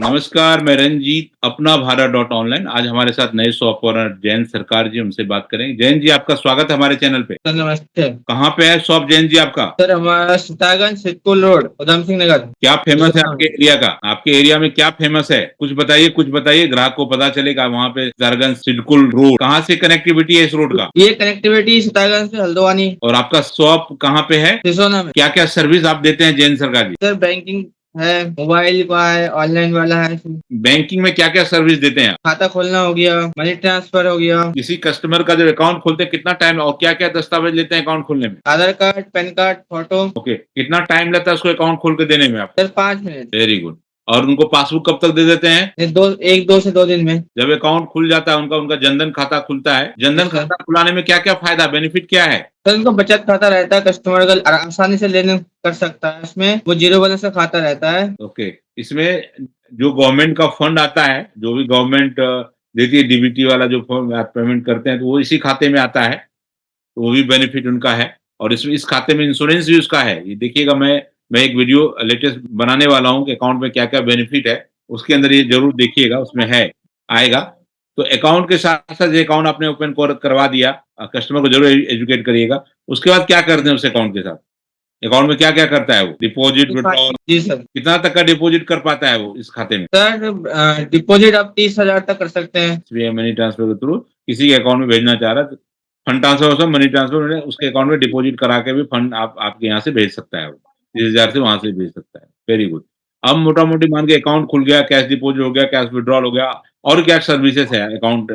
नमस्कार, मैं रंजीत, अपना भारत डॉट ऑनलाइन। आज हमारे साथ नए शॉप ओनर जयंत सरकार जी, उनसे बात करेंगे। जयंत जी, आपका स्वागत है हमारे चैनल पे। सर नमस्ते। कहाँ पे है शॉप जयंत जी आपका? सर हमारा सीतागंज सिद्धपुर रोड उधम सिंह नगर। क्या फेमस है आपके बिजनौर। एरिया का? आपके एरिया में क्या फेमस है? कुछ बताइए, ग्राहक को पता चलेगा। वहाँ पे सीतागंज सिडकुल रोड, कहाँ से कनेक्टिविटी है इस रोड का? ये कनेक्टिविटी सीतागंज से हल्द्वानी और आपका शॉप कहाँ पे है? सिसोना में। क्या क्या सर्विस आप देते हैं जयंत सरकार जी? सर बैंकिंग है, मोबाइल का है, ऑनलाइन वाला है। बैंकिंग में क्या क्या सर्विस देते हैं आप? खाता खोलना हो गया, मनी ट्रांसफर हो गया। किसी कस्टमर का जब अकाउंट खोलते हैं कितना टाइम और क्या क्या दस्तावेज लेते हैं अकाउंट खोलने में? Aadhaar card, PAN card, photo. Okay, कितना टाइम लगता है उसको अकाउंट खोल के देने में आप? Sir 5 minute. Very good. और उनको पासबुक कब तक दे देते हैं? ये 1 2 से 2 दिन में। जब अकाउंट खुल जाता है उनका उनका जनधन खाता खुलता है, जनधन यस सर। खाता खुलाने में क्या क्या फायदा बेनिफिट क्या है? सर उनका बचत खाता रहता है, कस्टमर का आसानी से लेन देन कर सकता है। इसमें वो जीरो बैलेंस का खाता रहता है। ओके, इसमें जो गवर्नमेंट का फंड आता है, जो भी गवर्नमेंट देती है, डीबीटी वाला जो फंड आप पेमेंट करते हैं, तो वो इसी खाते में आता है, तो वो भी बेनिफिट उनका है। और इसमें इस खाते में इंश्योरेंस भी उसका है। ये देखिएगा, मैं एक वीडियो लेटेस्ट बनाने वाला हूँ कि अकाउंट में क्या क्या बेनिफिट है, उसके अंदर ये जरूर देखिएगा, उसमें है, आएगा। तो अकाउंट के साथ साथ ये अकाउंट आपने ओपन करवा दिया, कस्टमर को जरूर एजुकेट करिएगा। उसके बाद क्या करते हैं उस अकाउंट के साथ? अकाउंट में क्या क्या करता है वो? डिपॉजिट, विड्रॉल, जी सर। कितना तक का डिपॉजिट कर पाता है वो इस खाते में? सर डिपॉजिट आप 30,000 तक कर सकते हैं। एसबीआई मनी ट्रांसफर के थ्रू किसी के अकाउंट में भेजना चाह रहा है तो फंड ट्रांसफर, हो मनी ट्रांसफर उसके अकाउंट में डिपॉजिट करा के भी फंड आप आपके यहाँ से भेज सकता है वो, 30,000 से वहां से भेज सकता है। Very good. अब मोटा मोटी मान के अकाउंट खुल गया, कैश डिपॉजिट हो गया, कैश विड्रॉल हो गया, और क्या सर्विसेज है अकाउंट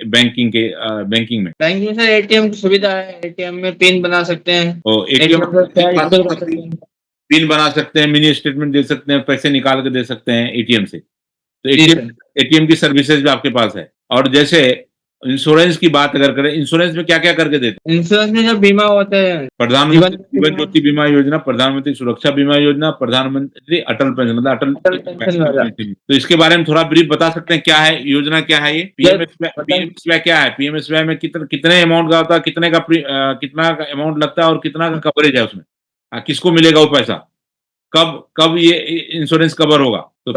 बैंकिंग में? बैंक में सर एटीएम की सुविधा है, एटीएम में पिन बना सकते हैं। और एटीएम एटीएम से कैश विड्रॉल कर सकते हैं। पिन बना सकते हैं, मिनी स्टेटमेंट दे सकते हैं, पैसे निकाल के दे सकते हैं एटीएम से। तो जी सर। एटीएम की सर्विसेज भी आपके पास है। और जैसे इंश्योरेंस की बात अगर करें, इंश्योरेंस में क्या क्या करके देते हैं? इंश्योरेंस में जो बीमा होते हैं, प्रधानमंत्री जीवन जीवन ज्योति बीमा योजना, प्रधानमंत्री सुरक्षा बीमा योजना, प्रधानमंत्री अटल पेंशन, मतलब अटल अटल पेंशन वाला। पेंशन। तो इसके बारे में थोड़ा ब्रीफ बता सकते हैं, क्या है योजना, क्या है ये पीएमएसवाई क्या है? पीएमएसवाई में कितने अमाउंट का होता है, कितना अमाउंट लगता है और कितना का कवरेज है उसमें? किसको मिलेगा वो पैसा? कब कब ये इंश्योरेंस कवर होगा? तो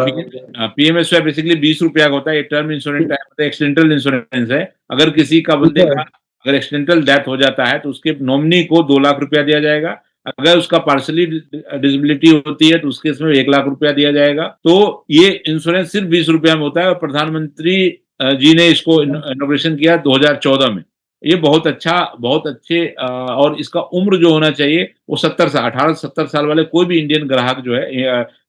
पीएमएसवाई बेसिकली 20 रुपया का होता है। ये टर्म इंश्योरेंस है, एक्सीडेंटल इंश्योरेंस है। अगर किसी का बंदे का अगर एक्सीडेंटल डेथ हो जाता है तो उसके नॉमिनी को 2 लाख रुपया दिया जाएगा। अगर उसका पार्शली डिसेबिलिटी होती है तो उसके इसमें 1 लाख रुपया दिया जाएगा। तो ये इंश्योरेंस सिर्फ 20 रुपया में होता है, और प्रधानमंत्री जी ने इसको इनॉग्रेशन किया 2014 में। ये बहुत अच्छे और इसका उम्र जो होना चाहिए वो 18 से 70 साल वाले कोई भी इंडियन ग्राहक जो है,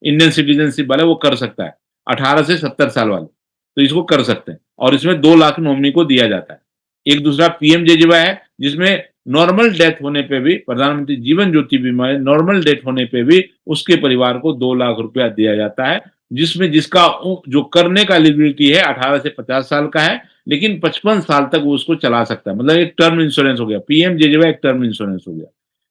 इंडियन सिटीजनशिप वाले, वो कर सकता है। 18 से 70 साल वाले तो इसको कर सकते हैं, और इसमें 2 लाख नॉमिनी को दिया जाता है। एक दूसरा पीएमजेजेवाई है, जिसमें नॉर्मल डेथ होने पे भी, प्रधानमंत्री जीवन ज्योति बीमा है, नॉर्मल डेथ होने पे भी उसके परिवार को 2 लाख रुपया दिया जाता है, जिसमें जिसका जो करने का एलिजिबिलिटी है 18 से 50 साल का है, लेकिन 55 साल तक वो उसको चला सकता है। मतलब एक टर्म इंश्योरेंस हो गया, पीएमजेजेवाई एक टर्म इंश्योरेंस हो गया।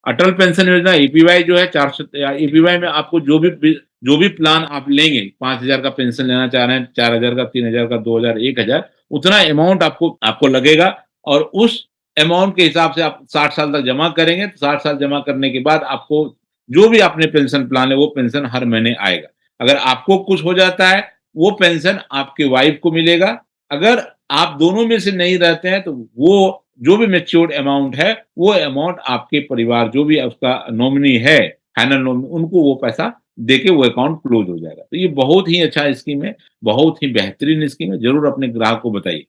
अटल पेंशन योजना एपीवाई जो है, 400 एपीवाई में आपको जो भी प्लान आप लेंगे, 5,000 का पेंशन लेना चाह रहे हैं, 4,000 का, 3,000 का, 2,000, 1,000, उतना अमाउंट आपको लगेगा। और उस अमाउंट के हिसाब से आप 60 साल तक जमा करेंगे, तो 60 साल जमा करने के बाद आपको जो भी आपने पेंशन प्लान है वो पेंशन हर महीने आएगा। अगर आपको कुछ हो जाता है, वो पेंशन आपके वाइफ को मिलेगा। अगर आप दोनों में से नहीं रहते हैं तो वो जो भी मैच्योर्ड अमाउंट है, वो अमाउंट आपके परिवार जो भी उसका नॉमिनी है, फाइनल नॉमिनी, उनको वो पैसा देके वो अकाउंट क्लोज हो जाएगा। तो ये बहुत ही अच्छा स्कीम है, बहुत ही बेहतरीन स्कीम है। जरूर अपने ग्राहक को बताइए।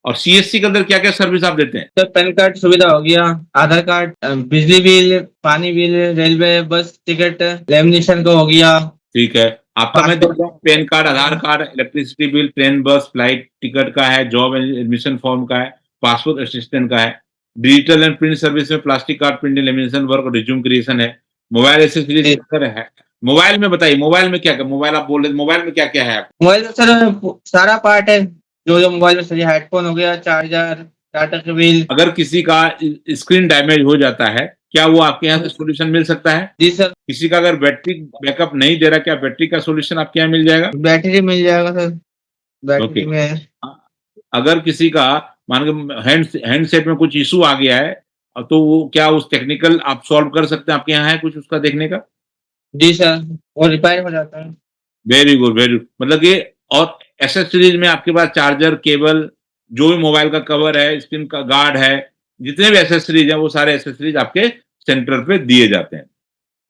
और सीएससी के अंदर क्या क्या सर्विस आप देते हैं? सर पैन कार्ड सुविधा हो गया, आधार कार्ड, बिजली बिल, पानी bill, railway bus ticket lamination का हो गया। ठीक है, आपका मैं देख पासपोर्ट। रहा हूँ पैन कार्ड, आधार कार्ड, इलेक्ट्रिसिटी बिल, ट्रेन, बस, फ्लाइट टिकट का है, जॉब एडमिशन फॉर्म का है, पासपोर्ट असिस्टेंट का है, डिजिटल एंड प्रिंट सर्विस में plastic card printing, lamination work और रिज्यूम क्रिएशन है, मोबाइल एसेसरीज है। मोबाइल में बताइए, मोबाइल में क्या मोबाइल आप बोल रहे थे, मोबाइल में क्या क्या है? मोबाइल में सर सारा पार्ट है, जो जो मोबाइल में सर, हेडफोन हो गया, चार्जर, डाटा केबल। अगर किसी का स्क्रीन डैमेज हो जाता है, क्या वो आपके यहाँ से सोल्यूशन मिल सकता है? जी सर। किसी का अगर बैटरी बैकअप नहीं दे रहा, क्या बैटरी का सोल्यूशन आपके यहाँ मिल जाएगा? बैटरी मिल जाएगा सर, बैटरी ओके। में है। अगर किसी का मान के हैंडसेट में कुछ इशू आ गया है, तो वो क्या उस टेक्निकल आप सॉल्व कर सकते हैं? आपके यहाँ है कुछ उसका देखने का? जी सर, वो रिपेयर हो जाता है। Very good, very good. मतलब कि और एसेसरीज में आपके पास चार्जर, केबल, जो भी मोबाइल का कवर है, स्क्रीन का गार्ड है, जितने भी एसेसरीज हैं वो सारे एसेसरीज आपके सेंटर पे दिए जाते हैं।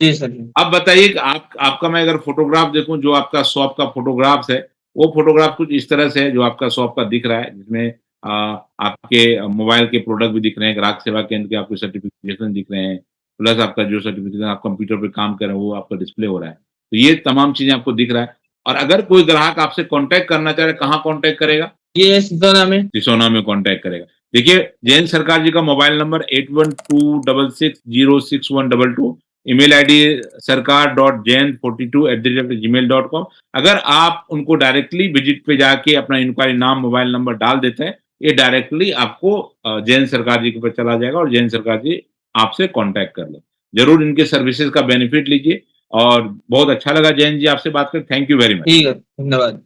जी सर जी। अब बताइए कि आपका मैं अगर फोटोग्राफ देखूं, जो आपका शॉप का फोटोग्राफ्स है, वो फोटोग्राफ कुछ इस तरह से है जो आपका शॉप का दिख रहा है, जिसमें आपके मोबाइल के प्रोडक्ट भी दिख रहे हैं, ग्राहक सेवा केंद्र के आपके सर्टिफिकेशन दिख रहे हैं, प्लस आपका जो सर्टिफिकेशन आप कंप्यूटर पे काम कर रहे हैं वो आपका डिस्प्ले हो रहा है। तो ये तमाम चीजें आपको दिख रहा है। और अगर कोई ग्राहक आपसे कांटेक्ट करना चाहे, कहाँ कांटेक्ट करेगा? ये सिसोना में। सिसोना में कांटेक्ट करेगा। देखिए, जयंत सरकार जी का mobile number 8126606122, email ID sarkar.jayant42@gmail.com। अगर आप उनको डायरेक्टली विजिट पे जाके अपना इंक्वायरी नाम, मोबाइल नंबर डाल देते हैं, ये डायरेक्टली आपको जयंत सरकार जी के ऊपर चला जाएगा और जयंत सरकार जी आपसे कांटेक्ट कर लें। ज़रूर इनके सर्विसेज का बेनिफिट लीजिए और बहुत अच्छा लगा जयंत जी आपसे बात करके। Thank you very much. ठीक है, धन्यवाद।